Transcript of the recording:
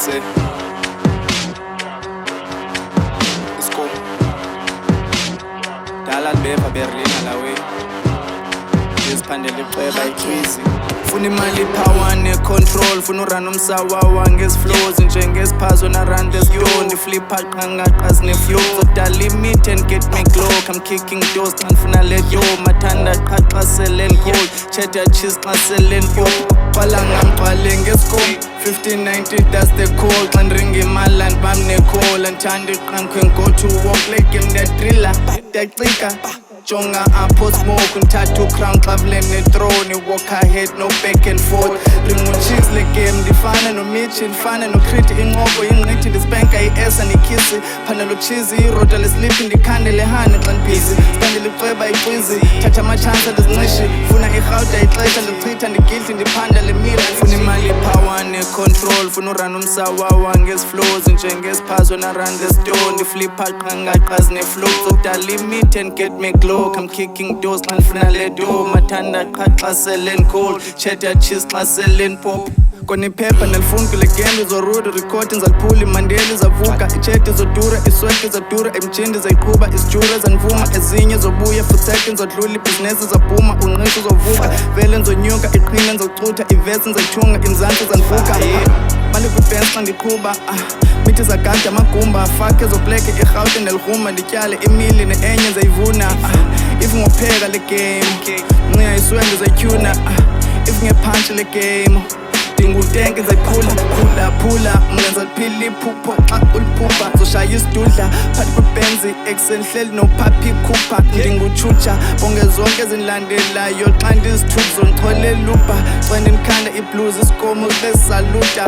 say let's go dala libeva Berlin alawe ngiziphandela icweba icwizi funa imali power ne control funa urun umsawawa ngeziflows njengesiphazo na run the store ndiflipa qangaqa ne flow so limit and get me glow I'm kicking doors ngifuna let yo mathanda qhaqa selen cold cheddar cheese xa selen pop qala ngamqale ngescope 1590 that's the call xa ndringa imali and bam ne call andithanda iqhankwe go to walk like in the thriller daqika jonga apho smoke nthathu crown traveling ne throne walk ahead no back and forth ring cheese le game ndifana no Mitch ndifana no Crit inqoko ingqithi ndispanka iS andikisi phana lo cheese irota le slip ndikhandele hane xa ndibhizi standele icweba icwizi thatha ama chance ndizinqishi funa irhawuda ixesha ndichitha ndigidli ndiphanda le mira funa imali power ne control funa urun umsawawa ngeziflows njengesiphazo na run the store ndiflipa qangaqa ne flow so limit and get me glow I'm kicking doors xa ndifuna le door mathanda qhaqa selen cold cheddar cheese xa selen pop koni phepha nalifuni kule game izoruda recording zaliphula imandela zavuka ichete zodura isweke zadura emjindi zayiqhuba isijura zanivuma ezinye zobuya futhi zodlula ibhizinesi zaphuma unqisho zovuka vele nzonyuka iqhina nzocutha ivesi nzayithunga inzansi zanvuka mali kwi-fence xa ndiqhuba mithi zagada amagumba afake zobleke irhawute nelirhuma ndityale imili ne-enye zayivuna if ngopheka le game nqiya iswenge zayityhuna if ngephantshi le game ndingutenke zayiphula phula mngenza liphila iphupho xa uliphupha zoshaya isidudla phakathi kwebenzi exenhleli nophaphi khupha ndingutshutsha bonke zonke ezindilandelayo xa ndizithuba zondicholela upha xa ndinikhanda iblues isikomo zibe saluta